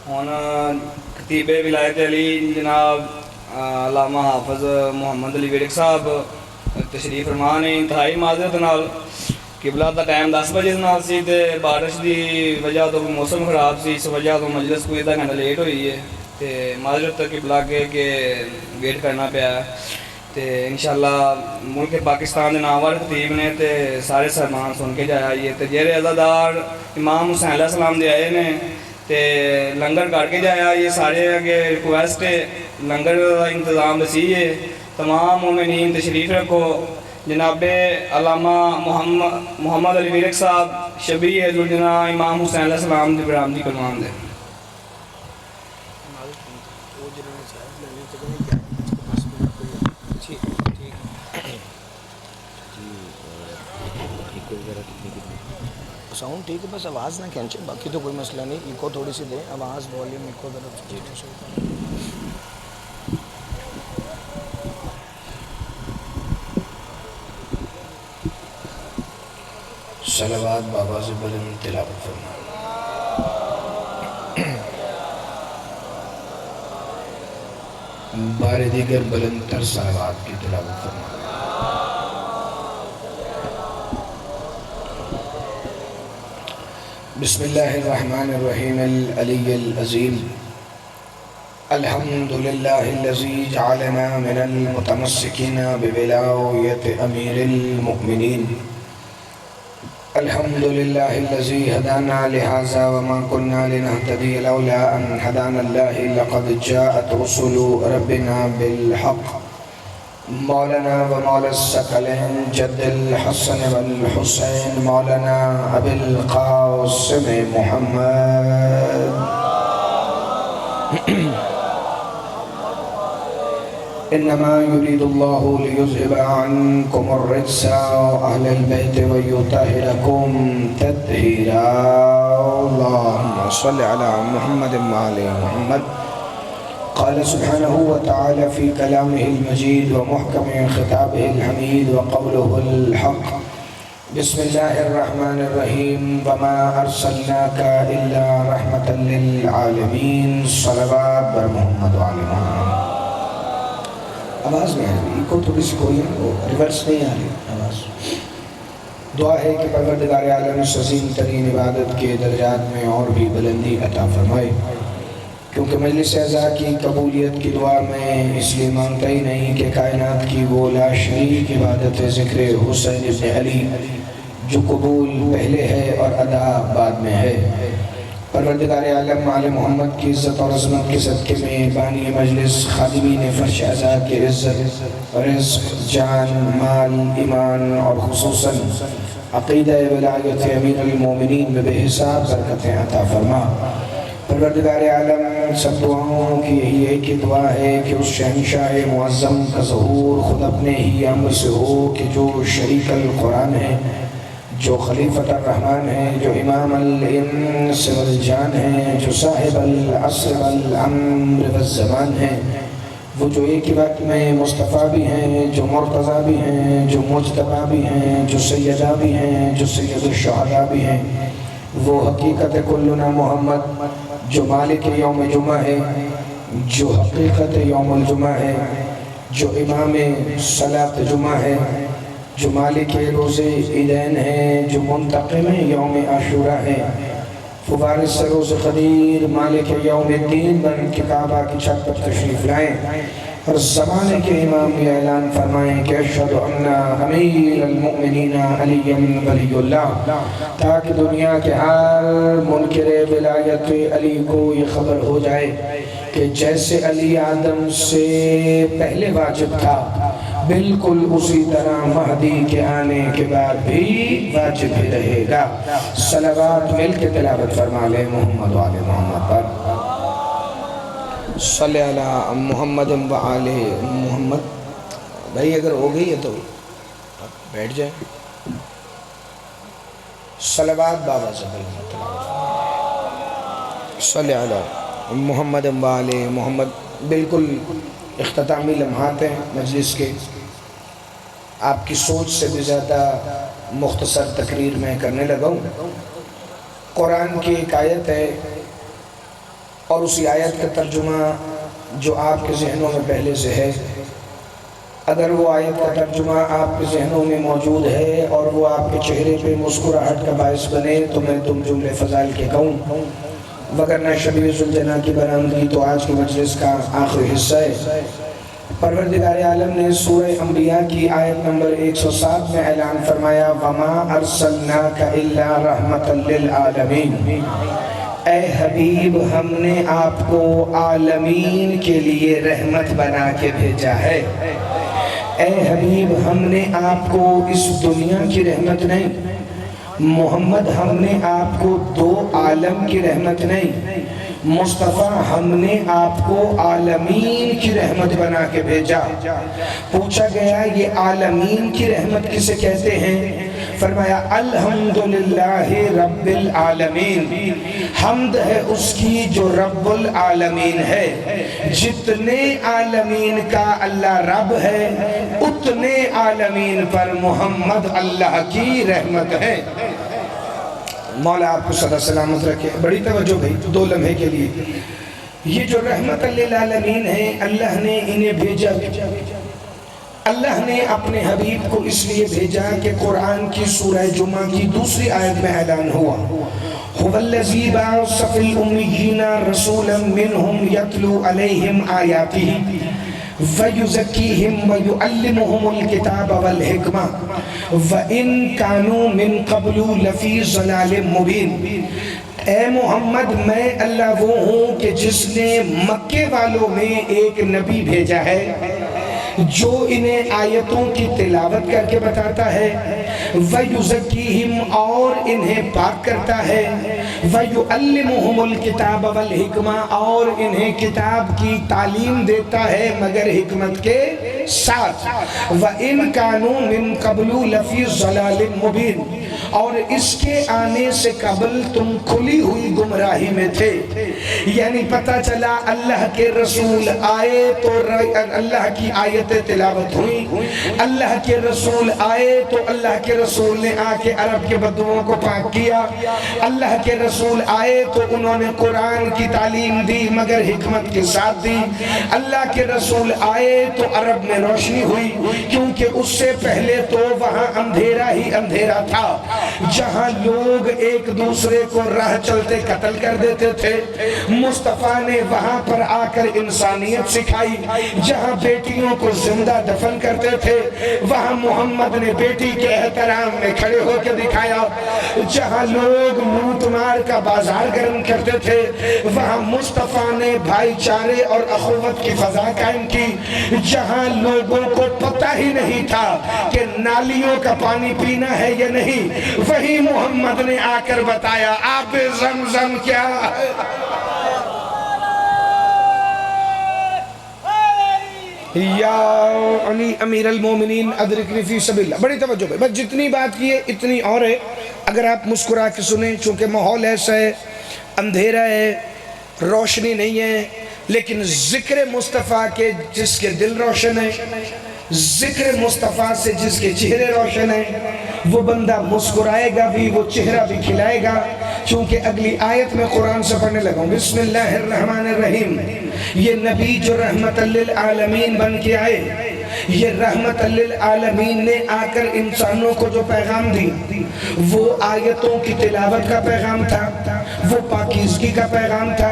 ہن خطیب ولایت علی جناب علامہ حافظ محمد علی ویرک صاحب تشریف فرما نے انتہائی معذرت نال قبلہ دا ٹائم 10 بجے نال سی تے بارش دی وجہ تو موسم خراب سی، اس وجہ تو مجلس کوئی ادھا گھنٹہ لیٹ ہوئی ہے تے معذرت قبلہ کے ویٹ کرنا پیا تے انشاءاللہ ملک پاکستان دے نامور خطیب نے تے سارے سرمان سن کے جایا یہ تے جیرے عزادار امام حسین علیہ السلام دے آئے نے تے لنگر کر کے جایا یہ سارے اگے ریکویسٹ ہے لنگر کا انتظام دسی ہے تمام مومنین تشریف رکھو۔ جناب علامہ محمد علی ویرک صاحب شبیہ ذوالجناح امام حسین علیہ السلام دی برآمدی کروان دے۔ ساؤنڈ ٹھیک ہے، بس آواز نہ کھینچے، باقی تو کوئی مسئلہ نہیں، ایکو تھوڑی سی دیں، آواز والیوم ایکو ذرا جی صلوات بابا سے بلند تلاوت فرما۔ بار دیگر بلند تر صلوات کی تلاوت فرما۔ بسم اللہ الرحمن الرحیم العلی العظیم الحمدللہ الذی جعلنا من المتمسکین بولایت امیر المؤمنین الحمدللہ الذی ہدانا لہذا وما کننا لنہتدی لولا ان ہدانا اللہ لقد جاءت رسول ربنا بالحق مولانا و مولا الثقلین جد الحسن والحسین مولانا ابی القاسم محمد انما يريد الله ليذهب عنكم الرجس اهل البيت ويطهركم تطهيرا اللهم صل على محمد وعلى محمد قال سبحانه وتعالى في كلامه المجيد ومحكم خطابه الحميد وقوله الحق بسم الله الرحمن الرحيم وما أرسلناك إلا رحمة للعالمين صلوات بر محمد وعلى محمد۔ آواز میں آ رہی کو تھوڑی سی کوئی ریورس نہیں آ رہی آواز۔ دعا ہے کہ پروردگار عالم اس عظیم ترین عبادت کے درجات میں اور بھی بلندی عطا فرمائے، کیونکہ مجلس اعزا کی قبولیت کی دعا میں اس لیے مانگتا ہی نہیں کہ کائنات کی وہ لا شریک عبادت ذکر حسین ابن علی جو قبول پہلے ہے اور ادا بعد میں ہے، پروردگار عالم آل محمد کی عزت اور عظمت کے صدقے میں بانی مجلس خادمین فرش اعزا کے عزت رزق جان مال ایمان اور خصوصاً عقیدہ ولایت امیر المومنین میں بے حساب برکتیں عطا فرما۔ پروردگار عالم سب دعاؤں کی یہی ایک ہی دعا ہے کہ اس شہنشاہ معظم کا ظہور خود اپنے ہی امر سے ہو کہ جو شریک القرآن ہے، جو خلیفۃ الرحمن ہے، جو امام الانس والجان ہے، جو صاحب العصر والامر والزمان ہے، وہ جو ایک ہی وقت میں مصطفیٰ بھی ہیں، جو مرتضیٰ بھی ہیں، جو مجتبیٰ بھی ہیں، جو سیدہ بھی ہیں، جو سید الشہداء بھی ہیں، وہ حقیقت کلنا محمد جو مالک یوم جمعہ ہے، جو حقیقت یوم الجمعہ ہے، جو امام صلاۃ جمعہ ہے، جو مالک روز عیدین ہے، جو منتقم یوم عاشوراء ہے، وارث روز قدیر مالک یوم الدین بن کے کعبہ کی چھت پر تشریف لائیں اور زمانے کے امام یہ اعلان فرمائیں کہ اشہد ان امیر المؤمنین علی ولی اللہ، تاکہ دنیا کے ہر منکر ولایت علی کو یہ خبر ہو جائے کہ جیسے علی آدم سے پہلے واجب تھا بالکل اسی طرح مہدی کے آنے کے بعد بھی واجب ہی رہے گا۔ صلوات مل کے تلاوت فرما لے محمد و آل محمد پر صلی اللہ محمد و آل محمد۔ بھائی اگر ہو گئی ہے تو بیٹھ جائیں۔ صلوات بابا زبر صلی اللہ محمد و آل محمد۔ بالکل اختتامی لمحات ہیں مجلس کے، آپ کی سوچ سے بھی زیادہ مختصر تقریر میں کرنے لگا ہوں۔ قرآن کی ایک آیت ہے اور اسی آیت کا ترجمہ جو آپ کے ذہنوں میں پہلے سے ہے، اگر وہ آیت کا ترجمہ آپ کے ذہنوں میں موجود ہے اور وہ آپ کے چہرے پہ مسکراہٹ کا باعث بنے تو میں تم جملے فضائل کے کہوں، وگرنہ شبیہ ذوالجلال کی برآمدی تو آج کے مجلس کا آخری حصہ ہے۔ پروردگار عالم نے سورہ انبیاء کی آیت نمبر 107 میں اعلان فرمایا وَمَا أَرْسَلْنَاكَ إِلَّا رَحْمَةً لِّلْعَالَمِينَ، اے حبیب ہم نے آپ کو عالمین کے لیے رحمت بنا کے بھیجا ہے۔ اے حبیب ہم نے آپ کو اس دنیا کی رحمت نہیں، محمد ہم نے آپ کو دو عالم کی رحمت نہیں، مصطفیٰ ہم نے آپ کو عالمین کی رحمت بنا کے بھیجا۔ پوچھا گیا یہ عالمین کی رحمت کسے کہتے ہیں؟ فرمایا الحمدللہ رب العالمین، حمد ہے اس کی جو رب العالمین ہے۔ جتنے عالمین کا اللہ رب ہے اتنے عالمین پر محمد اللہ کی رحمت ہے۔ مولا آپ کو صدا سلامت رکھے۔ بڑی توجہ بھائی 2 لمحے کے لیے، یہ جو رحمت للعالمین ہے اللہ نے انہیں بھیجا، اللہ نے اپنے حبیب کو اس لیے بھیجا کہ قرآن کی سورہ جمعہ کی دوسری آیت میں اعلان ہوا هُوَ الَّذِي بَعَثَ فِي الْأُمِّيِّينَ رَسُولًا مِّنْهُمْ يَتْلُو عَلَيْهِمْ آيَاتِهِ وَيُزَكِّيهِمْ وَيُعَلِّمُهُمُ الْكِتَابَ وَالْحِكْمَةَ وَإِن كَانُوا مِن قَبْلُ لَفِي ضَلَالٍ مُّبِينٍ۔ اے محمد میں اللہ وہ ہوں کہ جس نے مکے والوں میں ایک نبی بھیجا ہے جو انہیں آیتوں کی تلاوت کر کے بتاتا ہے، وَيُزَكِّيهِمْ اور انہیں پاک کرتا ہے، وَيُعَلِّمُهُمُ الْكِتَابَ وَالْحِكْمَةَ اور انہیں کتاب کی تعلیم دیتا ہے مگر حکمت کے ساتھ، وَإِن كَانُوا مِن قَبْلُ لَفِي ضَلَالٍ مُّبِينٍ اور اس کے آنے سے قبل تم کھلی ہوئی گمراہی میں تھے۔ یعنی پتہ چلا اللہ کے رسول آئے تو اللہ کی آیت تلاوت ہوئی، اللہ کے رسول آئے تو اللہ کے رسول نے آ کے عرب کے بدوؤں کو پاک کیا، اللہ کے رسول آئے تو انہوں نے قرآن کی تعلیم دی مگر حکمت کے ساتھ دی، اللہ کے رسول آئے تو عرب میں روشنی ہوئی، کیونکہ اس سے پہلے تو وہاں اندھیرا ہی اندھیرا تھا، جہاں لوگ ایک دوسرے کو راہ چلتے قتل کر دیتے تھے۔ مصطفیٰ نے وہاں پر آ کر انسانیت سکھائی، جہاں بیٹیوں کو زندہ دفن کرتے تھے وہاں محمد نے بیٹی کے احترام میں کھڑے ہو کے دکھایا، جہاں لوگ لوٹ مار کا بازار گرم کرتے تھے وہاں مصطفیٰ نے بھائی چارے اور اخوت کی فضا قائم کی، جہاں لوگوں کو پتہ ہی نہیں تھا کہ نالیوں کا پانی پینا ہے یا نہیں، وہی محمد نے آ کر بتایا آب زمزم کیا ہے۔ یا علی امیر المومنین ادرکنی فی سبیل اللہ۔ بڑی توجہ ہے، بس جتنی بات کی ہے اتنی اور ہے، اگر آپ مسکرا کے سنیں، چونکہ ماحول ایسا ہے، اندھیرا ہے، روشنی نہیں ہے، لیکن ذکر مصطفیٰ کے جس کے دل روشن ہے، ذکر مصطفیٰ سے جس کے چہرے روشن ہیں، وہ بندہ مسکرائے گا بھی، وہ چہرہ بھی کھلائے گا، چونکہ اگلی آیت میں قرآن سے پڑھنے لگا ہوں۔ بسم اللہ الرحمن الرحیم۔ یہ نبی جو رحمت للعالمین بن کے آئے، یہ رحمت للعالمین نے آ کر انسانوں کو جو پیغام دی وہ آیتوں کی تلاوت کا پیغام تھا، وہ پاکیزگی کا پیغام تھا،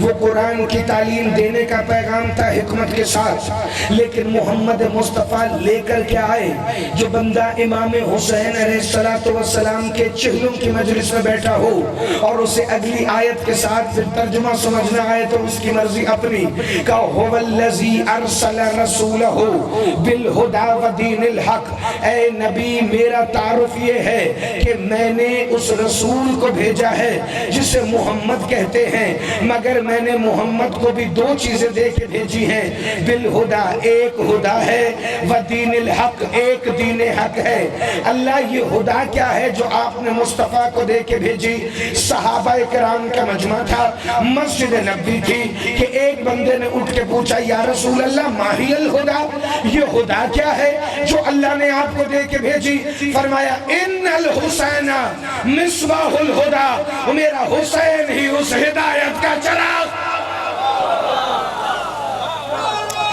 وہ قرآن کی تعلیم دینے کا پیغام تھا حکمت کے ساتھ، لیکن محمد مصطفیٰ لے کر کے آئے جو بندہ امام حسین علیہ السلام کے چہلوں کی مجلس میں بیٹھا ہو اور اسے اگلی آیت کے ساتھ پھر ترجمہ سمجھنا آئے تو اس کی مرضی اپنی کہ هو الذی ارسل رسولہ بالہدا ودین الحق، اے نبی میرا تعارف یہ ہے کہ میں نے اس رسول کو بھیجا ہے جسے محمد کہتے ہیں، مگر میں نے محمد کو بھی 2 چیزیں دے کے بھیجی ہیں، بالہدا ایک ہدا ہے، ودین الحق ایک دین حق ہے۔ اللہ یہ ہدا کیا ہے جو آپ نے مصطفیٰ کو دے کے بھیجی؟ صحابہ کرام کا مجمع تھا، مسجد نبی تھی کہ ایک بندے نے اٹھ کے پوچھا یا رسول اللہ ماہی الہدا، یہ ہدا کیا ہے جو اللہ نے آپ کو دے کے بھیجی؟ فرمایا ان الحسین مصباح الہدا، میرا حسین ہی اس ہدایت کا چراغ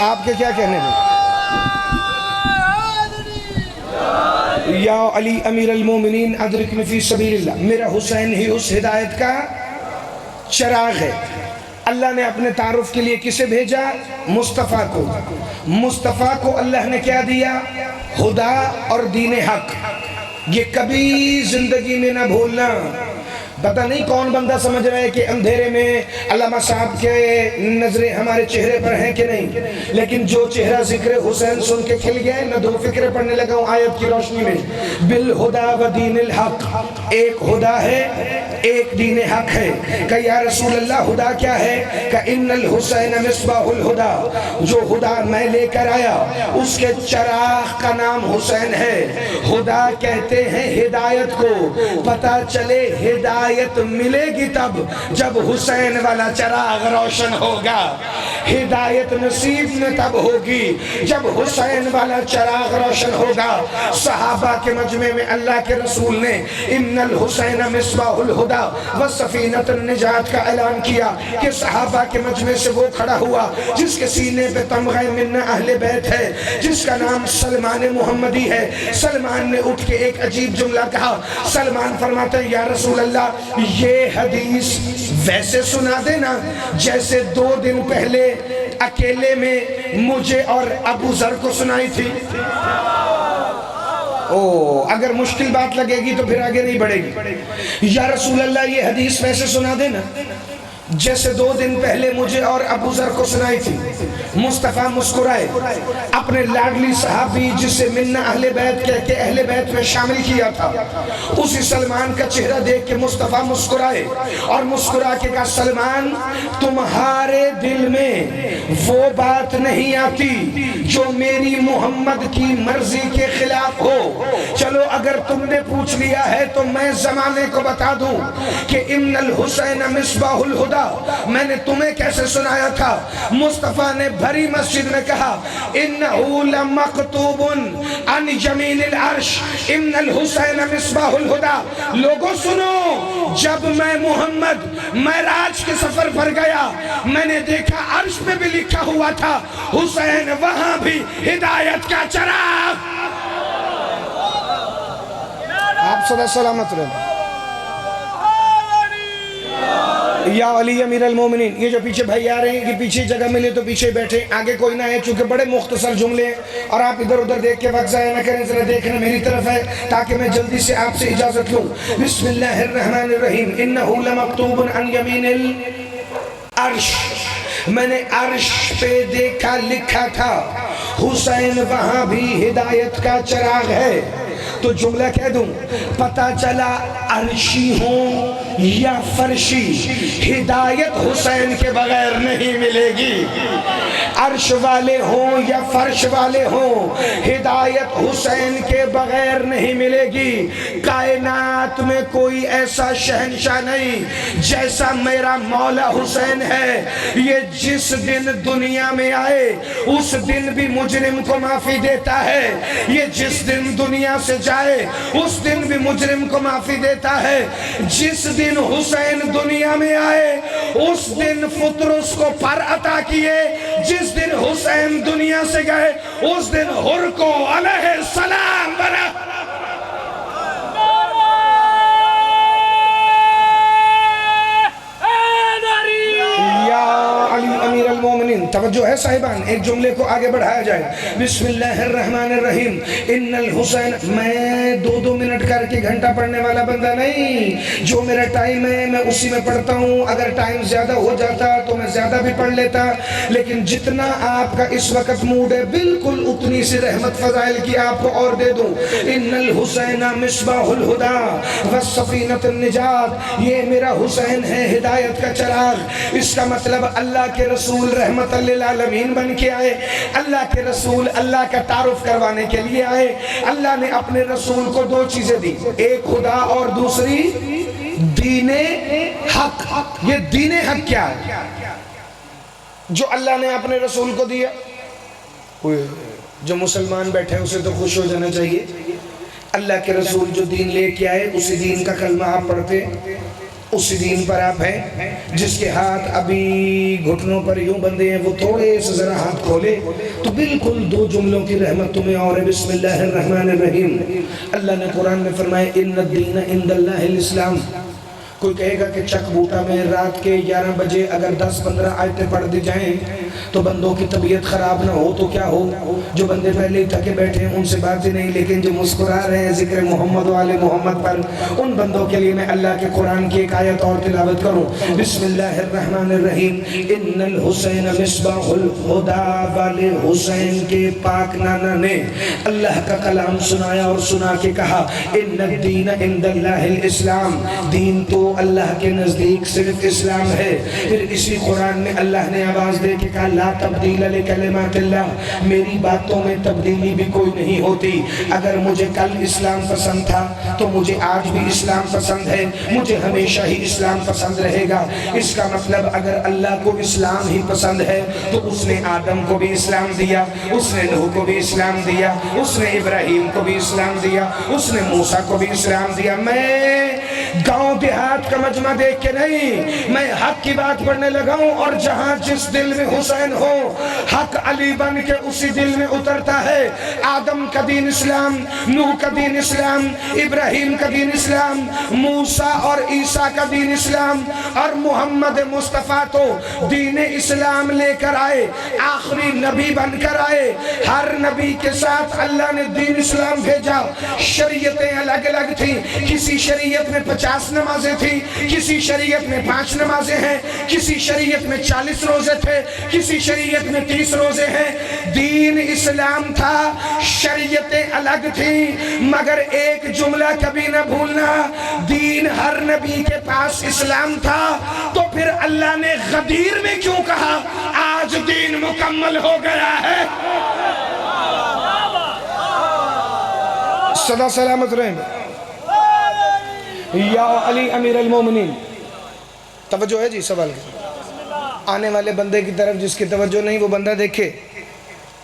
آپ کے کیا کہنے میں؟ یا علی امیر المومنین ادرکنی فی سبیل اللہ، میرا حسین ہی اس ہدایت کا چراغ ہے۔ اللہ نے اپنے تعارف کے لیے کسے بھیجا؟ مصطفیٰ کو۔ مصطفیٰ کو اللہ نے کیا دیا؟ خدا اور دین حق۔ یہ کبھی زندگی میں نہ بھولنا۔ پتہ نہیں کون بندہ سمجھ رہا ہے کہ اندھیرے میں علامہ صاحب کے نظریں ہمارے چہرے پر ہیں کہ نہیں، لیکن جو چہرہ ذکر حسین سن کے کھل گیا ہے، میں دو فکرے پڑھنے لگا ہوں آیت کی روشنی میں۔ بالہدا و دین الحق، ایک خدا ہے ایک دین حق ہے۔ کہ یا رسول اللہ ہدا کیا ہے؟ کہ ان الحسین مصباح الہدا، جو ہدا میں لے کر آیا اس کے چراغ کا نام حسین ہے۔ ہدا کہتے ہیں ہدایت کو، پتہ چلے ہدایت ملے گی تب جب حسین والا چراغ روشن ہوگا۔ ہدایت نصیب میں تب ہوگی جب حسین والا چراغ روشن ہوگا۔ صحابہ کے مجمع میں اللہ کے رسول نے ان الحسین مصباح الہدا وسفینۃ النجات کا اعلان کیا کہ صحابہ کے مجمع سے وہ کھڑا ہوا جس کے سینے پہ تمغہ من اہل بیت ہے، جس کا نام سلمان محمدی ہے۔ سلمان نے اٹھ کے ایک عجیب جملہ کہا۔ سلمان فرماتے ہیں یا رسول اللہ یہ حدیث ویسے سنا دینا جیسے 2 دن پہلے اکیلے میں مجھے اور ابو ذر کو سنائی تھی۔ اگر مشکل بات لگے گی تو پھر آگے نہیں بڑھے گی۔ یا رسول اللہ یہ حدیث ویسے سنا دینا جیسے 2 دن پہلے مجھے اور ابو ذر کو سنائی تھی۔ مصطفیٰ مسکرائے، اپنے لاڈلی صحابی جسے من اہل بیت کہہ کے اہل بیت میں شامل کیا تھا، اسی سلمان کا چہرہ دیکھ کے مصطفیٰ مسکرائے اور مسکرا کے کہا سلمان تمہارے دل میں وہ بات نہیں آتی جو میری محمد کی مرضی کے خلاف ہو۔ چلو اگر تم نے پوچھ لیا ہے تو میں زمانے کو بتا دوں کہ ان الحسین مصباح الہدا میں نے تمہیں کیسے سنایا تھا۔ مصطفیٰ نے بھری مسجد میں کہا انہو لمکتوب عن یمین العرش ان الحسین مصباح الہدا۔ لوگوں سنو، جب میں محمد معراج کے سفر پر گیا میں نے دیکھا عرش پہ بھی لکھا ہوا تھا حسین وہاں بھی ہدایت کا چراغ۔ آپ صدا سلامت رہے۔ یا علی امیر المومنین، یہ جو پیچھے بھائی آ رہے ہیں کہ پیچھے جگہ ملے تو پیچھے بیٹھے، آگے کوئی نہ ہے، چونکہ بڑے مختصر جملے ہیں اور آپ ادھر ادھر دیکھ کے وقت ضائع نہ کریں، ذرا دیکھنا میری طرف ہے تاکہ میں جلدی سے آپ سے اجازت لوں۔ بسم اللہ الرحمن الرحیم۔ انہو لمکتوب عن یمین العرش، میں نے عرش پہ دیکھا لکھا تھا حسین وہاں بھی ہدایت کا چراغ ہے۔ تو جملہ کہہ دوں، پتہ چلا عرشی ہوں یا فرشی ہدایت حسین کے بغیر نہیں ملے گی۔ عرش والے ہوں یا فرش والے ہوں ہدایت حسین کے بغیر نہیں ملے گی۔ کائنات میں کوئی ایسا شہنشاہ نہیں جیسا میرا مولا حسین ہے۔ یہ جس دن دنیا میں آئے اس دن بھی مجرم کو معافی دیتا ہے، یہ جس دن دنیا سے جائے اس دن بھی مجرم کو معافی دیتا ہے۔ جس دن حسین دنیا میں آئے اس دن فطرس کو پر عطا کیے، جس دن حسین دنیا سے گئے اس دن حر کو علیہ السلام برا۔ امیر المومنین توجہ ہے صاحبان، ایک جملے کو آگے بڑھایا جائے۔ بسم اللہ الرحمن الرحیم۔ ان الحسین، میں 2 منٹ کر کے گھنٹہ پڑھنے والا بندہ نہیں، جو میرا ٹائم ہے میں اسی میں پڑھتا ہوں، اگر ٹائم زیادہ ہو جاتا تو میں زیادہ بھی پڑھ لیتا، لیکن جتنا آپ کا اس وقت موڈ ہے بالکل اتنی سی رحمت فضائل کی آپ کو اور دے دوں۔ ان الحسین مصباح الہدا والسفینۃ النجات، یہ میرا حسین ہے ہدایت کا چراغ۔ اس کا مطلب اللہ کے رسول رحمت للعالمین بن کے آئے، اللہ کے رسول اللہ کا تعارف کروانے کے لیے آئے۔ اللہ نے اپنے رسول کو 2 چیزیں دی، ایک خدا اور دوسری دین حق۔ یہ دین حق کیا ہے جو اللہ نے اپنے رسول کو دیا؟ جو مسلمان بیٹھے اسے تو خوش ہو جانا چاہیے۔ اللہ کے رسول جو دین لے کے آئے اسی دین کا کلمہ آپ پڑھتے اسی دین پر آپ ہیں جس کے ہاتھ ابھی گھٹنوں پر یوں بندے ہیں، وہ تھوڑے سے ذرا ہاتھ کھولے تو بالکل دو جملوں کی رحمت تمہیں اور ہے۔ بسم اللہ الرحمن الرحیم۔ اللہ نے قرآن میں فرمایا ان الدین عند اللہ الاسلام۔ کوئی کہے گا کہ چک بوٹا میں رات کے 11 بجے اگر 10-15 آیتیں پڑھ دی جائیں تو بندوں کی طبیعت خراب نہ ہو تو کیا ہو؟ جو بندے پہلے ہی تھکے بیٹھے ہیں ان سے بات ہی نہیں، لیکن جو مسکرا رہے ہیں ذکر محمد و آل محمد پر، ان بندوں کے لیے میں اللہ کے قرآن کی ایک آیت اور تلاوت کروں۔ بسم اللہ الرحمن الرحیم۔ ان الحسین مصباح الہدی والے حسین کے پاک نانا نے اللہ کا کلام سنایا اور سنا کے کہا ان الدین عند اللہ الاسلام، دین تو اللہ کے نزدیک صرف اسلام ہے۔ پھر اسی قرآن میں اللہ نے آواز دے کے کہا لا تبدیل لکلمات اللہ، میری باتوں میں تبدیلی بھی کوئی نہیں ہوتی۔ اگر مجھے کل اسلام پسند تھا تو مجھے آج بھی اسلام پسند ہے، مجھے ہمیشہ ہی اسلام پسند رہے گا۔ اس کا مطلب اگر اللہ کو اسلام ہی پسند ہے تو اس نے آدم کو بھی اسلام دیا، اس نے نوح کو بھی اسلام دیا، اس نے ابراہیم کو بھی اسلام دیا، اس نے موسیٰ کو بھی اسلام دیا۔ میں گاؤں دیہات کا مجمع دیکھ کے نہیں، میں حق کی بات پڑھنے لگا ہوں، اور جہاں جس دل میں حسین ہو حق علی بن کے اسی دل میں اترتا ہے۔ آدم کا دین اسلام، نوح کا دین اسلام، ابراہیم کا دین اسلام، موسیٰ اور عیسیٰ کا دین اسلام، اور محمد مصطفیٰ تو دین اسلام لے کر آئے، آخری نبی بن کر آئے۔ ہر نبی کے ساتھ اللہ نے دین اسلام بھیجا۔ شریعتیں الگ الگ تھیں، کسی شریعت میں 50 نمازیں تھیں، کسی شریعت میں 5 نمازیں ہیں، کسی شریعت میں 40 روزے تھے، کسی شریعت میں 30 روزے ہیں۔ دین اسلام تھا، شریعتیں الگ تھیں، مگر ایک جملہ کبھی نہ بھولنا، دین ہر نبی کے پاس اسلام تھا۔ تو پھر اللہ نے غدیر میں کیوں کہا آج دین مکمل ہو گیا ہے؟ صدا سلامت رہیں یا علی امیر المومنین۔ توجہ ہے جی سوال کی؟ آنے والے بندے کی طرف جس کی توجہ نہیں وہ بندہ دیکھے۔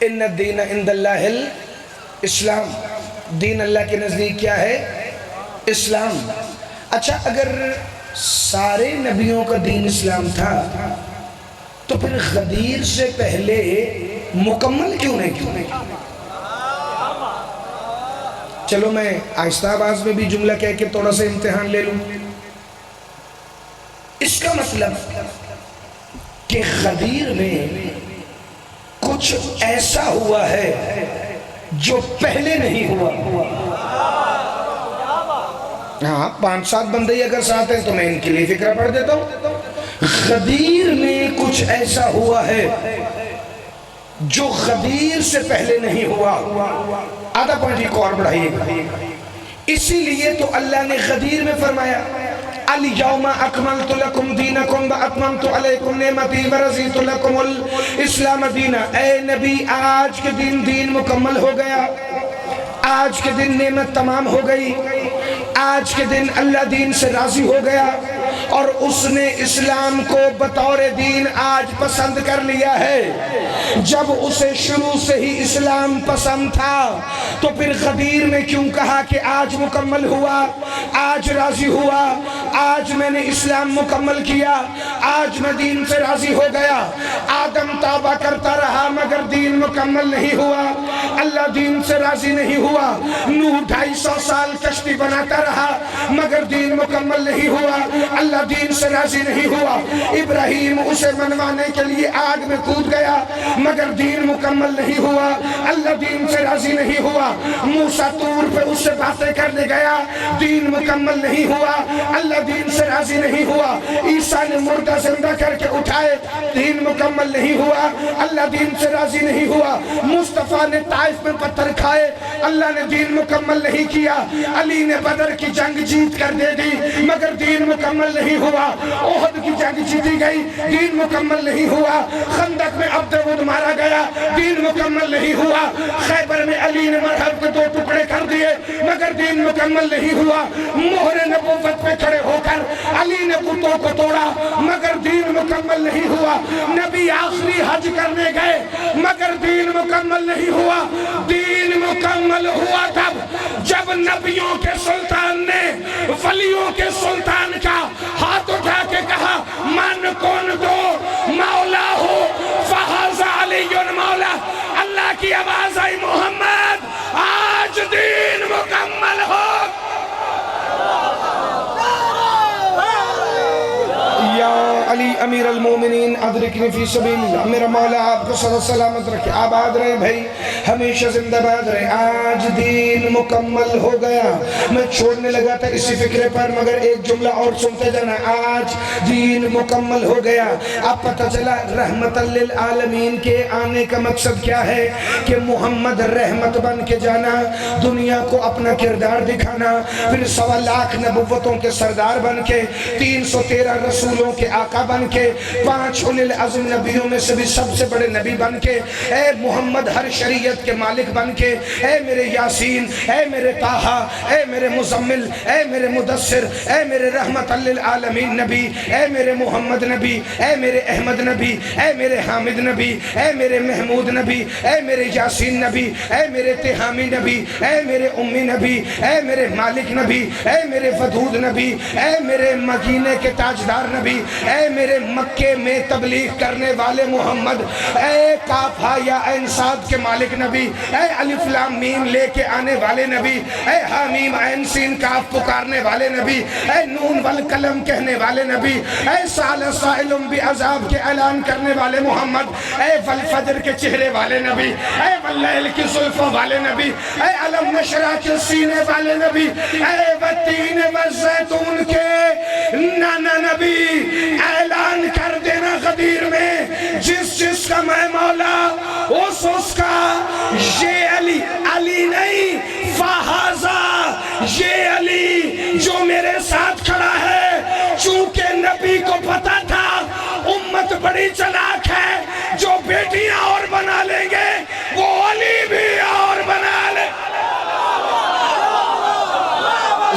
ان الدین عند اللہ الاسلام، دین اللہ کے نزدیک کیا ہے؟ اسلام۔ اچھا اگر سارے نبیوں کا دین اسلام تھا تو پھر غدیر سے پہلے مکمل کیوں نہیں؟ چلو میں آہستہ آواز میں بھی جملہ کہہ کے تھوڑا سا امتحان لے لوں۔ اس کا مطلب کہ غدیر میں کچھ ایسا ہوا ہے جو پہلے نہیں ہوا۔ ہاں 5-7 بندے ہی اگر ساتھ ہیں تو میں ان کے لیے فکرہ پڑھ دیتا ہوں۔ غدیر میں کچھ ایسا ہوا ہے جو غدیر سے پہلے نہیں ہوا۔ آدھا پوائنٹ ایک اور بڑھائیے گا۔ اسی لیے تو اللہ نے غدیر میں فرمایا الیوم اکملت لکم دینکم واتممت علیکم نعمتی ورضیت لکم الاسلام دینا۔ اے نبی آج کے دین مکمل ہو گیا، آج کے دن نعمت تمام ہو گئی، آج کے دن اللہ دین سے راضی ہو گیا، اور اس نے اسلام کو بطور دین آج پسند کر لیا ہے۔ جب اسے شروع سے ہی اسلام پسند تھا تو پھر غدیر میں کیوں کہا کہ آج مکمل ہوا، آج راضی ہوا، آج میں نے اسلام مکمل کیا، آج میں دین سے راضی ہو گیا۔ آدم توبہ کرتا رہا مگر دین مکمل نہیں ہوا، اللہ دین سے راضی نہیں ہوا۔ نوح 250 سال کشتی بناتا رہا مگر دین مکمل نہیں ہوا، اللہ دین سے راضی نہیں ہوا۔ ابراہیم اسے منوانے کے لیے آگ میں کود گیا مگر دین مکمل نہیں ہوا، اللہ دین سے راضی نہیں ہوا۔ موسیٰ طور پہ اس سے باتیں کرنے گیا، دین مکمل نہیں ہوا، اللہ دین سے راضی نہیں ہوا۔ عیسیٰ نے مردہ زندہ کر کے اٹھائے، دین مکمل نہیں ہوا، اللہ دین سے راضی نہیں ہوا۔ مصطفیٰ نے طائف میں پتھر کھائے، اللہ نے دین مکمل نہیں کیا۔ علی نے بدر کی جنگ جیت کر دے دی مگر دین مکمل نہیں ہوا۔ احد کی جنگ جیتی گئی، دین مکمل نہیں ہوا۔ خندق میں عبد ود مارا گیا، دین مکمل نہیں ہوا۔ خیبر میں علی نے مرحب کے 2 ٹکڑے کر دیے مگر دین مکمل نہیں ہوا۔ مہر نبوت پہ کھڑے ہو کر علی نے بتوں کو توڑا مگر دین مکمل نہیں ہوا۔ نبی آخری حج کرنے گئے مگر دین مکمل نہیں ہوا۔ دین مکمل ہوا تب جب نبیوں کے سلطان نے ولیوں کے سلطان کا ہاتھ اٹھا کے کہا من کون دو مولا ہو فہذا علی مولا، اللہ کی آواز آئی محمد آج دین مکمل ہو۔ یا علی امیر المومنین ادرکنی فی سبیل اللہ، میرا مولا آپ کو صدا سلامت رکھے، آباد رہے بھائی، ہمیشہ زندہ باد رہے۔ آج دین مکمل ہو گیا۔ میں چھوڑنے لگا تھا اسی فکرے پر، مگر ایک جملہ اور سنتے جانا، آج دین مکمل ہو گیا۔ اب پتہ چلا رحمت للعالمین کے آنے کا مقصد کیا ہے کہ محمد رحمت بن کے جانا، دنیا کو اپنا کردار دکھانا، پھر 1.25 لاکھ نبوتوں کے سردار بن کے، 313 رسولوں کے آقا بن کے، 5 اولي العزم نبیوں میں سے بھی سب سے بڑے نبی بن کے، اے محمد ہر شریعت کے مالک بن کے، اے میرے یاسین، اے میرے طٰہٰ، اے میرے مزمل، اے میرے مدثر، اے میرے رحمت للعالمین نبی، اے میرے محمد نبی، اے میرے احمد نبی، اے میرے حامد نبی، اے میرے محمود نبی، اے میرے یاسین نبی، اے میرے تہامی نبی، اے میرے امی نبی، اے میرے مالک نبی، اے میرے ودود نبی، اے میرے مدینے کے تاجدار نبی، اے میرے مکے میں تبلیغ کرنے والے محمد، اے کاف ہا یا عین صاد کے مالک نبی، اے الف لام میم لے کے آنے والے نبی، اے حامیم عین سین کاف پکارنے والے نبی، اے نون والقلم کہنے والے نبی، اے سال سائلم بعذاب کے اعلان کرنے والے محمد، اے والفجر کے چہرے والے نبی، اے واللیل کی زلفوں والے نبی، اے علم نشرہ کے سینے والے نبی، اے والتین والزیتون کے نانا نبی، اعلان کر دینا غدیر میں جس کا میں مولا اس کا، یہ علی علی نہیں فہذا، یہ علی جو میرے ساتھ کھڑا ہے، چونکہ نبی کو پتا تھا امت بڑی چلاک ہے، جو بیٹیاں اور بنا لیں گے وہ علی بھی اور بنا لیں۔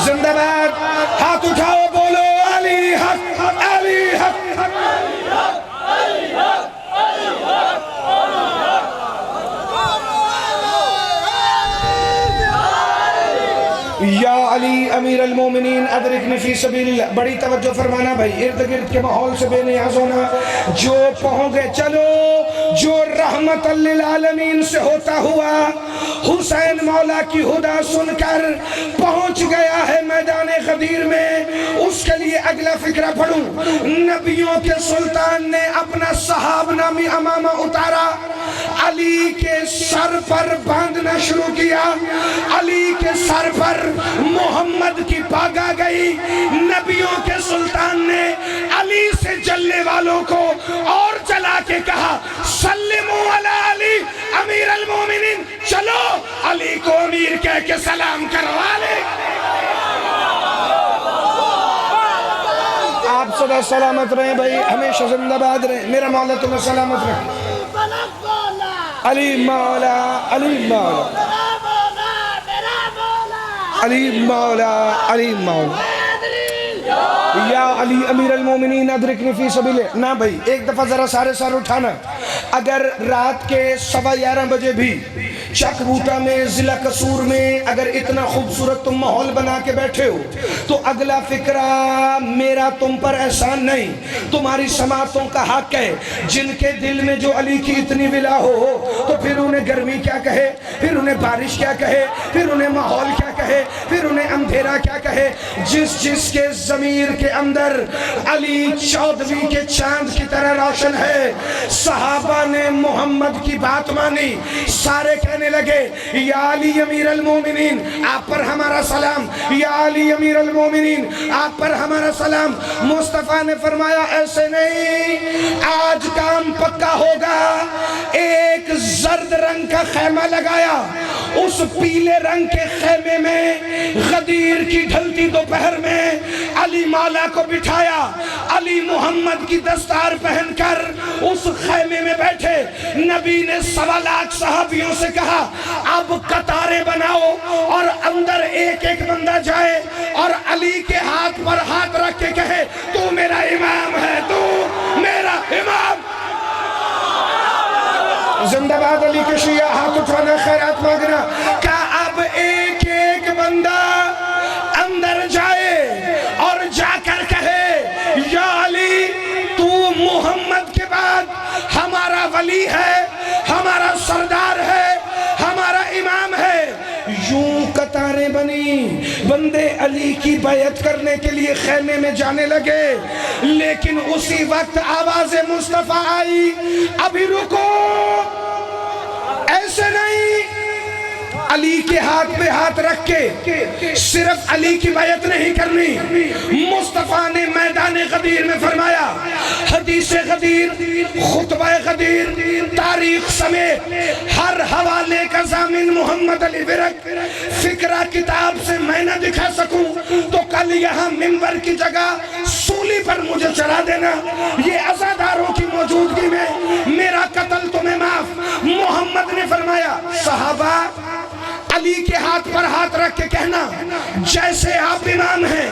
زندہ باد، ہاتھ اٹھاؤ بولو علی حق، علی حق، یا علی امیر المومنین ادرکنی فی سبیل اللہ۔ بڑی توجہ فرمانا بھائی، ارد گرد کے ماحول سے بے نیاز ہونا، جو پہنچ گئے چلو، جو رحمت للعالمین سے ہوتا ہوا حسین مولا کی ہدا سن کر پہنچ گیا ہے میدان غدیر میں، اس کے لیے اگلا فکرہ پڑھوں۔ نبیوں کے سلطان نے اپنا صحاب نامی امامہ اتارا، علی کے سر پر باندھنا شروع کیا، علی کے سر پر محمد کی پاگا گئی۔ نبیوں کے سلطان نے علی سے جلنے والوں کو اور چلا کے کہا سلموا علی علی امیر المومنین، چلو علی کو امیر کہہ کے سلام کروا لے۔ آپ صدا سلامت رہیں بھائی، ہمیشہ زندہ باد رہیں، میرا مولا تمہیں سلامت رکھے۔ علی مولا، علی مولا، علی مولا، علی مولا، یا علی امیر المومنین ادرکنی فی سبیل اللہ۔ نا بھائی، ایک دفعہ ذرا سارے سار اٹھانا، اگر رات کے 11:15 بجے بھی چک بوٹا میں، ضلع قصور میں اگر اتنا خوبصورت تم ماحول بنا کے بیٹھے ہو تو اگلا فکرہ میرا تم پر احسان نہیں، تمہاری سماعتوں کا حق ہے۔ جن کے دل میں جو علی کی اتنی ولا ہو تو پھر انہیں گرمی کیا کہے، پھر انہیں بارش کیا کہے، پھر انہیں ماحول کیا کہے، پھر انہیں اندھیرا کیا کہے۔ جس کے ضمیر کے اندر علی 14ویں کے چاند کی طرح روشن ہے۔ صحابہ نے محمد کی بات مانی، سارے کہنے لگے یا علی امیر المومنین آپ پر ہمارا سلام، یا علی امیر المومنین آپ پر ہمارا سلام۔ مصطفیٰ نے فرمایا ایسے نہیں، آج کام پکا ہوگا۔ ایک زرد رنگ کا خیمہ لگایا، اس پیلے رنگ کے خیمے میں غدیر کی ڈھلتی دوپہر میں علی مولا کو بٹھایا۔ علی محمد کی دستار پہن کر اس خیمے میں بیٹھے۔ نبی نے 1.25 لاکھ صحابیوں سے کہا اب قطاریں بناؤ اور اندر ایک ایک بندہ جائے اور علی کے ہاتھ پر ہاتھ رکھ کے کہے تو میرا امام ہے، تو میرا امام۔ زندہ باد علی کے شیعہ، ہاتھ اٹھانا، خیرات مانگنا۔ کہا اب ایک ایک بندے علی کی بیعت کرنے کے لیے خیمے میں جانے لگے، لیکن اسی وقت آواز مصطفیٰ آئی، ابھی رکو، ایسے نہیں۔ علی کے ہاتھ پہ ہاتھ رکھ کے صرف علی کی بیعت نہیں کرنی، مصطفیٰ نے میدان غدیر میں فرمایا، حدیث غدیر، خطبہ غدیر، تاریخ سمیت ہر حوالے کا ضامن محمد علی ورک فکرہ کتاب سے میں نہ دکھا سکوں تو کل یہاں منبر کی جگہ سولی پر مجھے چڑھا دینا، یہ عزاداروں کی موجودگی میں میرا قتل تمہیں معاف۔ محمد نے فرمایا، صحابہ علی کے ہاتھ پر ہاتھ رکھ کے کہنا، جیسے آپ امام ہیں،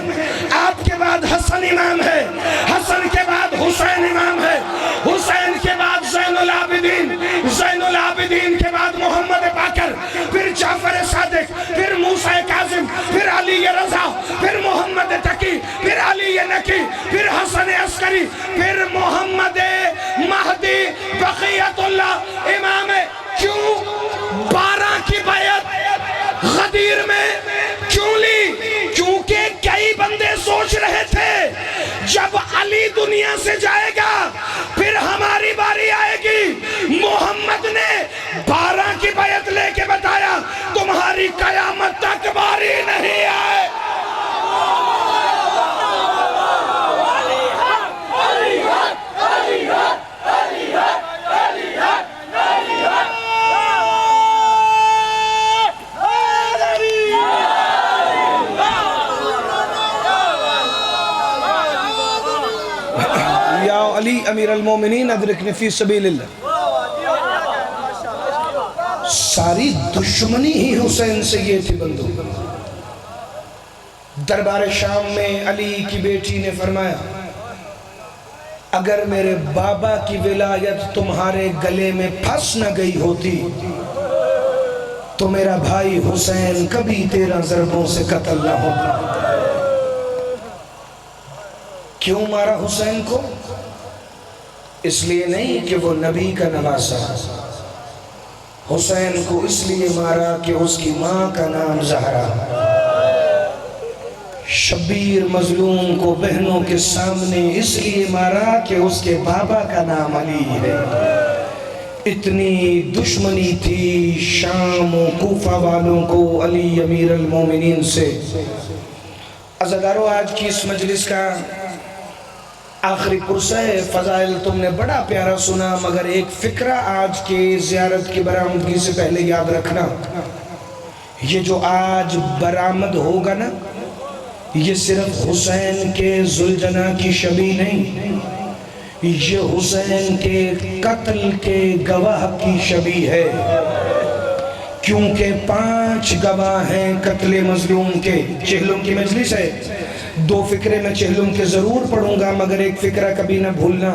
آپ کے بعد حسن امام ہے، حسن کے بعد حسین امام ہے، حسین کے بعد زین العابدین، زین العابدین کے بعد محمد باقر، پھر جعفر صادق، پھر موسیٰ کاظم، پھر علی رضا، پھر محمد تقی، پھر علی نقی، پھر حسن عسکری، پھر محمد مہدی بقیت اللہ امام ہے۔ کیوں 12 کی بیعت غدیر میں کیوں لی؟ کیونکہ کئی بندے سوچ رہے تھے جب علی دنیا سے جائے گا پھر ہماری باری آئے گی۔ محمد نے 12 کی بیعت لے کے بتایا، تمہاری قیامت تک باری نہیں آئے۔ یا علی امیر المومنین ادرکن فی سبیل اللہ۔ ساری دشمنی ہی حسین سے یہ تھی بندو۔ دربار شام میں علی کی بیٹی نے فرمایا، اگر میرے بابا کی ولایت تمہارے گلے میں پھنس نہ گئی ہوتی تو میرا بھائی حسین کبھی 13 ضربوں سے قتل نہ ہوتا۔ کیوں مارا حسین کو؟ اس لیے نہیں کہ وہ نبی کا نواسا، حسین کو اس لیے مارا کہ اس کی ماں کا نام زہرا۔ شبیر مظلوم کو بہنوں کے سامنے اس لیے مارا کہ اس کے بابا کا نام علی ہے۔ اتنی دشمنی تھی شام و کوفہ والوں کو علی امیر المومنین سے۔ عزادارو، آج کی اس مجلس کا آخری پرسہ فضائل تم نے بڑا پیارا سنا، مگر ایک فکرہ آج کے زیارت کی برآمدگی سے پہلے یاد رکھنا، یہ جو آج برآمد ہوگا نا، یہ صرف حسین کے ذوالجناح کی شبی نہیں، یہ حسین کے قتل کے گواہ کی شبی ہے، کیونکہ 5 گواہ ہیں قتل مظلوم کے۔ چہلم کی مجلس ہے، 2 فکرے میں چہلم کے ضرور پڑھوں گا، مگر ایک فکرہ کبھی نہ بھولنا۔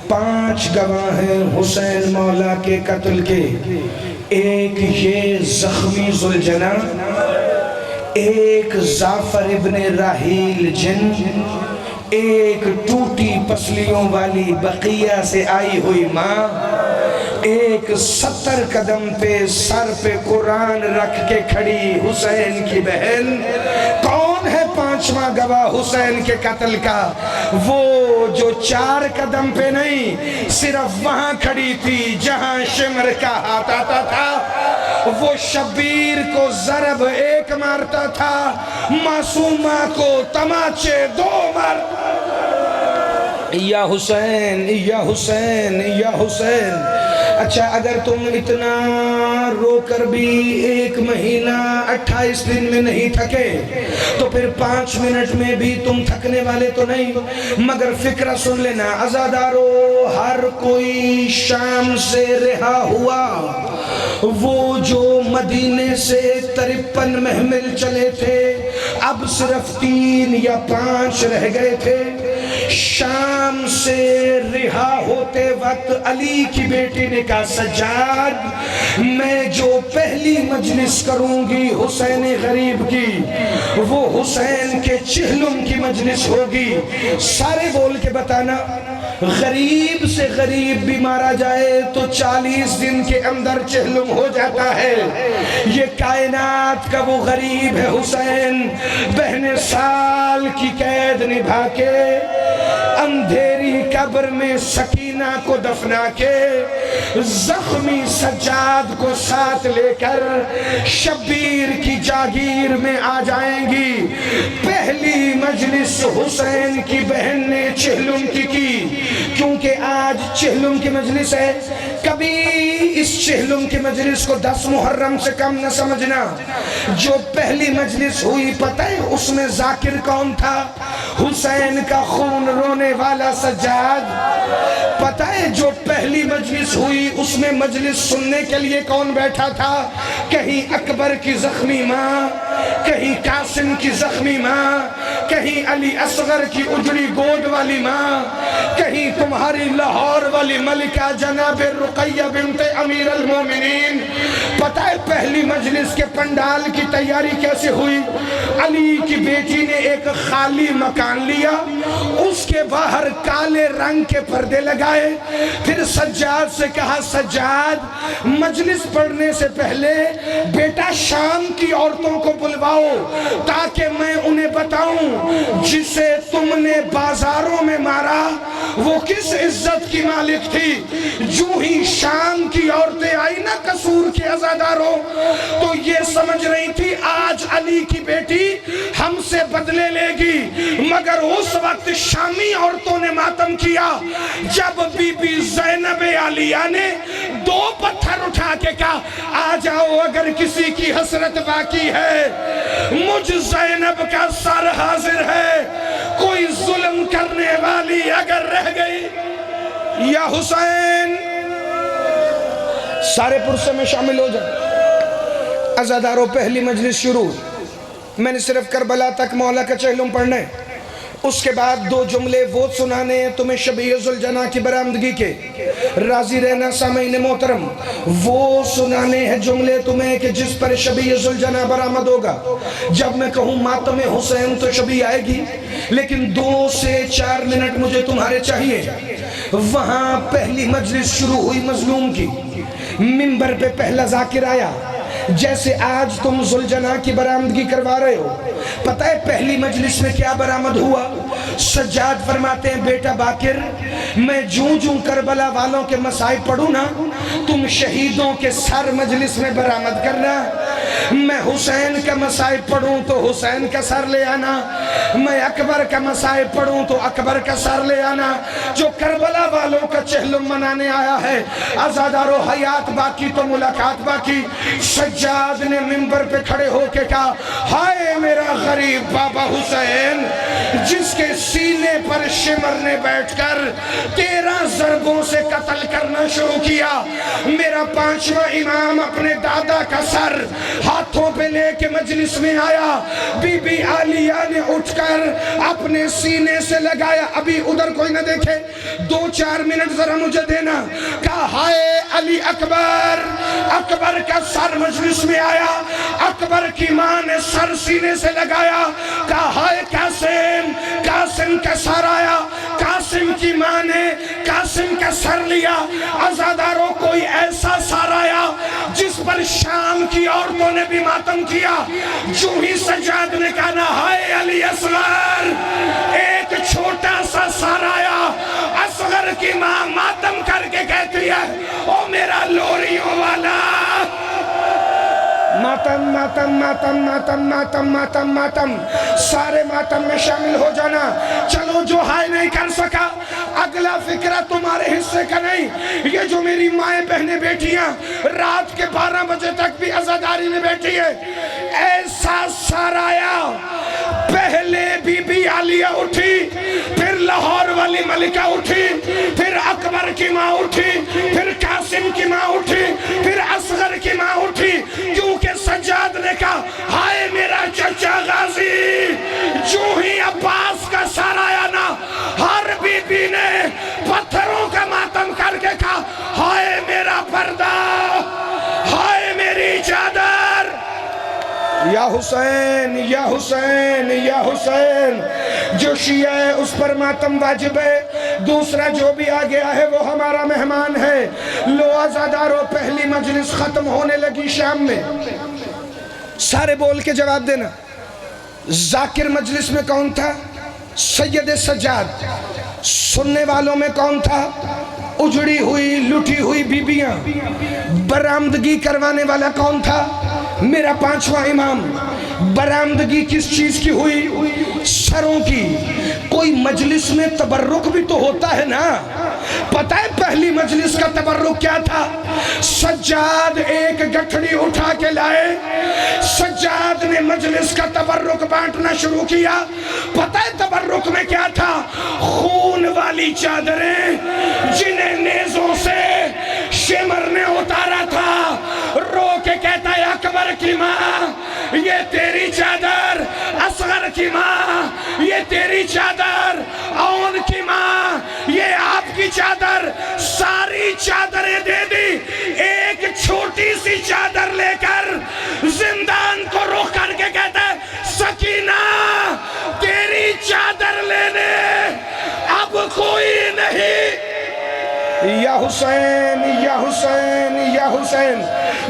5 گواہ ہیں حسین مولا کے قتل کے، ایک یہ زخمی ذوالجناح، ایک جعفر ابن راحیل جن، ایک ٹوٹی پسلیوں والی بقیہ سے آئی ہوئی ماں، ایک 70 قدم پہ سر پہ قرآن رکھ کے کھڑی حسین کی بہن۔ کون ہے 5واں گواہ حسین کے قتل کا؟ وہ جو 4 قدم پہ نہیں، صرف وہاں کھڑی تھی جہاں شمر کا ہاتھ آتا تھا، وہ شبیر کو ضرب 1 مارتا تھا، معصومہ کو تماچے 2 مارتا۔ یا حسین، یا حسین، یا حسین۔ اچھا، اگر تم اتنا رو کر بھی 1 مہینہ 28 دن میں نہیں تھکے تو پھر 5 منٹ میں بھی تم تھکنے والے تو نہیں۔ مگر فکرہ سن لینا عزادارو، ہر کوئی شام سے رہا ہوا، وہ جو مدینے سے 53 محمل چلے تھے اب صرف 3 یا 5 رہ گئے تھے۔ شام سے رہا ہوتے وقت علی کی بیٹی نے کہا، سجاد، میں جو پہلی مجلس کروں گی حسین غریب کی، وہ حسین کے چہلم کی مجلس ہوگی۔ سارے بول کے بتانا، غریب سے غریب بھی مارا جائے تو 40 دن کے اندر چہلم ہو جاتا ہے۔ یہ کائنات کا وہ غریب ہے حسین، بہن سال کی قید نبھا کے، اندھیری قبر میں سکینہ کو دفنا کے، زخمی سجاد کو ساتھ لے کر شبیر کی جاگیر میں آ جائیں گی۔ پہلی مجلس حسین کی بہن نے چہلم کی کیونکہ آج چہلم کی مجلس ہے۔ کبھی اس چہلم کی مجلس کو 10 محرم سے کم نہ سمجھنا۔ جو پہلی مجلس ہوئی پتہ ہے اس میں ذاکر کون تھا؟ حسین کا خون رونے والا سجاد۔ پتہ ہے جو پہلی مجلس ہوئی اس میں مجلس سننے کے لیے کون بیٹھا تھا؟ کہیں اکبر کی زخمی ماں، کہیں قاسم کی زخمی ماں، کہیں علی اصغر کی اجڑی گود والی ماں، کہیں تمہاری لاہور والی ملکہ جناب رقیہ بنت امیر المومنین۔ پتہ ہے پہلی مجلس کے پنڈال کی تیاری کیسے ہوئی؟ علی کی بیٹی نے ایک خالی مکان لیا، اس کے باہر کالے رنگ کے پردے لگائے، پھر سجاد سے کہا سجاد مجلس پڑھنے سے پہلے بیٹا شام کی عورتوں کو بلواؤ تاکہ میں انہیں بتاؤں جسے تم نے بازاروں میں مارا وہ کس عزت کی مالک تھی۔ جو ہی شام کی عورتیں آئی نا قصور کے عزاداروں تو یہ سمجھ رہی تھی آج علی کی بیٹی ہم سے بدلے لے گی، مگر اس وقت شامی عورتوں نے ماتم کیا جب بی بی زینب عالیہ نے 2 پتھر اٹھا کے کہا آ جاؤ اگر کسی کی حسرت باقی ہے، مجھ زینب کا سر حاضر ہے، کوئی ظلم کرنے والی اگر رہ گئی۔ یا حسین سارے پرسے میں شامل ہو جائیں۔ عزاداروں پہلی مجلس شروع، میں نے صرف کربلا تک مولا کا چہلم پڑھنا ہے، اس کے بعد 2 جملے وہ سنانے ہیں تمہیں شبیہ ذوالجناح کی برآمدگی کے، راضی رہنا سامعین محترم، وہ سنانے ہیں جملے تمہیں کہ جس پر شبیہ ذوالجناح برآمد ہوگا۔ جب میں کہوں ماتم حسین تو شبیہ آئے گی، لیکن 2 سے 4 منٹ مجھے تمہارے چاہیے۔ وہاں پہلی مجلس شروع ہوئی مظلوم کی، منبر پہ پہلا ذاکر آیا، جیسے آج تم ذوالجناح کی برآمدگی کروا رہے ہو۔ پتہ ہے پہلی مجلس میں کیا برآمد ہوا؟ سجاد فرماتے ہیں بیٹا باقر میں جوں کربلا والوں کے مصائب پڑھوں نا تم شہیدوں کے سر مجلس میں برآمد کرنا، میں حسین کا مصائب پڑھوں تو حسین کا سر لے آنا، میں اکبر کا مصائب پڑھوں تو اکبر کا سر لے آنا۔ جو کربلا والوں کا چہلم منانے آیا ہے عزادارو حیات باقی تو ملاقات باقی۔ سجاد نے منبر پہ کھڑے ہو کے کہا ہائے میرا غریب بابا حسین جس کے سینے پر شمر نے بیٹھ کر 13 ضربوں سے قتل کرنا شروع کیا، میرا 5واں امام اپنے دادا کا سر ہاتھوں پہ لے کے مجلس میں آیا، بی بی عالیہ نے اٹھ کر اپنے سینے سے لگایا، ابھی ادھر کوئی نہ دیکھے 2-4 منٹ ذرا مجھے دینا، کہا ہائے علی اکبر، اکبر کا سر مجلس میں آیا، اکبر کی ماں نے سر سینے سے لگایا، کہا ہائے قاسم، قاسم کا سر آیا، قاسم کی ماں نے قاسم کا سر لیا۔ عزاداروں کوئی ایسا سر آیا جس پر شام کی عورتوں نے بھی ماتم کیا، جو ہی سجاد نے کہا نا ہائے علی اصغر، ایک چھوٹا سا سر آیا، اصغر کی ماں ماتم کر کے کہتی ہے او میرا لوریوں والا، ماتم ماتم ماتم ماتم ماتم ماتم ماتم، سارے ماتم میں شامل ہو جانا۔ چلو جو ہائے نہیں کر سکا اگلا فکرہ تمہارے حصے کا نہیں، یہ جو میری مائیں بہنیں بیٹھیاں رات کے 12 بجے تک بھی عزاداری میں بیٹھی ہے، ایسا سار آیا، پہلے بی بی عالیہ اٹھی، پھر لاہور والی ملکہ اٹھی، پھر اکبر کی ماں اٹھی، پھر قاسم کی ماں اٹھی، پھر اصغر کی ماں اٹھی، کیونکہ سجاد نے کہا ہائے میرا چچا غازی، جو ہی عباس کا سار آیا نا ہر بی بی نے پتھروں کا ماتم کر کے کہا ہائے میرا پردہ، ہائے میری چادر، یا حسین یا حسین یا حسین، جو شیعہ ہے اس پر ماتم واجب ہے، دوسرا جو بھی آ گیا ہے وہ ہمارا مہمان ہے۔ لو عزادارو پہلی مجلس ختم ہونے لگی شام میں، سارے بول کے جواب دینا۔ ذاکر مجلس میں کون تھا؟ سید سجاد۔ سننے والوں میں کون تھا؟ اجڑی ہوئی لٹی ہوئی بیبیاں۔ برآمدگی کروانے والا کون تھا؟ میرا پانچواں امام۔ برآمدگی کس چیز کی ہوئی؟ سروں کی۔ کوئی مجلس میں تبرک بھی تو ہوتا ہے نا۔ پتہ ہے پہلی مجلس کا تبرک کیا تھا؟ سجاد ایک گٹھڑی اٹھا کے لائے، سجاد نے مجلس کا تبرک بانٹنا شروع کیا۔ پتہ ہے تبرک میں کیا تھا؟ خون والی چادریں جنہیں نیزوں سے شمر نے اتارا تھا، رو کے کہتا ہے اکبر کی ماں یہ تیری چادر، اصغر کی ماں یہ تیری چادر، اون کی ماں یہ آپ کی چادر۔ ساری چادریں دے دی، ایک چھوٹی سی چادر لے کر زندان کو رخ کر کے کہتا ہے سکینہ تیری چادر لینے اب کوئی نہیں۔ یا حسین یا حسین یا حسین۔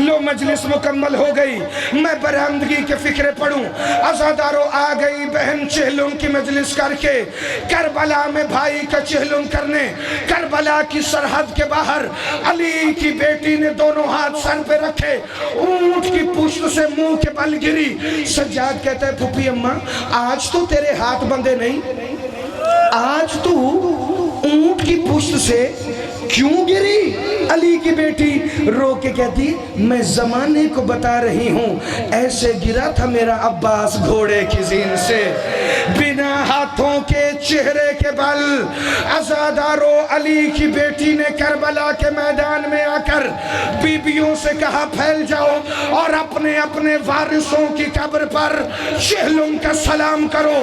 لو مجلس مکمل ہو گئی، میں برآمدگی کے فکرے پڑھوں۔ عزادارو آ گئی بہن چہلم کی مجلس کر کے، کربلا میں بھائی کا چہلم کرنے۔ کربلا کی سرحد کے باہر علی کی بیٹی نے دونوں ہاتھ سر پہ رکھے، اونٹ کی پشت سے منہ کے بل گری۔ سجاد کہتا ہے پھوپھی اماں آج تو تیرے ہاتھ بندھے نہیں، آج تو اونٹ کی پشت سے کیوں گری؟ علی کی بیٹی رو کے کہتی میں زمانے کو بتا رہی ہوں، ایسے گرا تھا میرا عباس گھوڑے کی زین سے، بنا ہاتھوں کے چہرے کے بل۔ عزادارو علی کی بیٹی نے کربلا کے میدان میں آ کر بیبیوں سے کہا پھیل جاؤ اور اپنے اپنے وارثوں کی قبر پر چہلم کا سلام کرو۔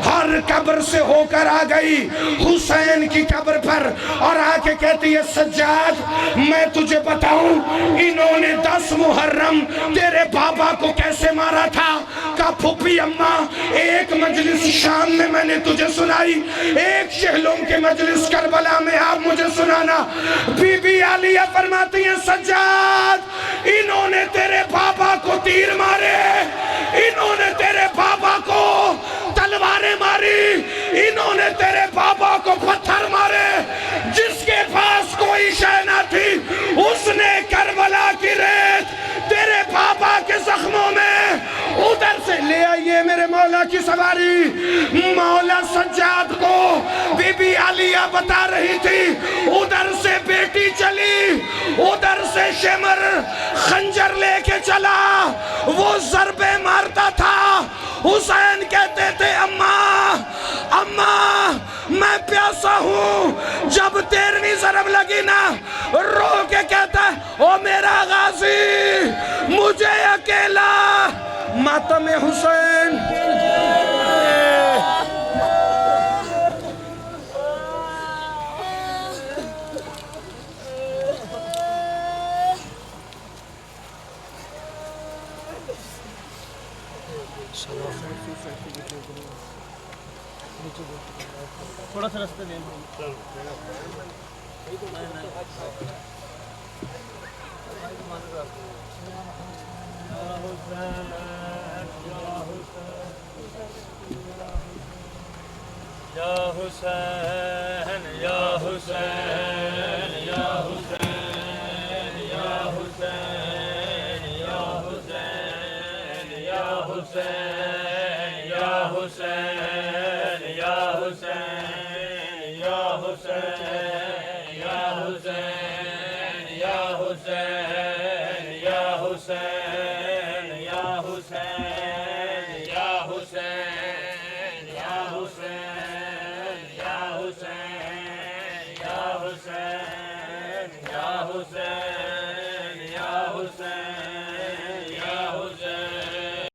ہر قبر سے ہو کر آ گئی حسین کی قبر پر اور آ کے کہتی ہے سجاد میں تجھے بتاؤں انہوں نے 10 محرم تیرے بابا کو کیسے مارا تھا؟ کہا پھوپھی اماں ایک مجلس شام میں میں نے تجھے سنائی، ایک چہلم کے مجلس کربلا میں آپ مجھے سنانا۔ بی بی عالیہ فرماتی ہیں سجاد انہوں نے تیرے بابا کو تیر مارے، انہوں نے تیرے بابا کو تلواریں ماری، انہوں نے تیرے بابا کو پتھر مارے، جس کے پاس کوئی شے نہ تھی اس نے کربلا کی ریت تیرے بابا کے زخموں میں ادھر سے لے آئیے میرے مولا کی سواری۔ مولا سجاد کو بی بی عالیہ بتا رہی تھی ادھر سے بیٹی چلی، ادھر سے شمر خنجر لے کے چلا، وہ ضربے مارتا تھا۔ حسین کہتے تھے اماں اماں میں پیاسا ہوں، جب 13ویں ضرب لگی نا رو کے کہتا ہے او میرا غازی مجھے اکیلا ماتم حسین۔ تھوڑا سا رستے دیں یا حسین یا حسین یا حسین یا حسین یا حسین یا حسین یا حسین یا حسین یا حسین یا حسین یا حسین یا حسین یا حسین یا حسین یا حسین یا حسین یا حسین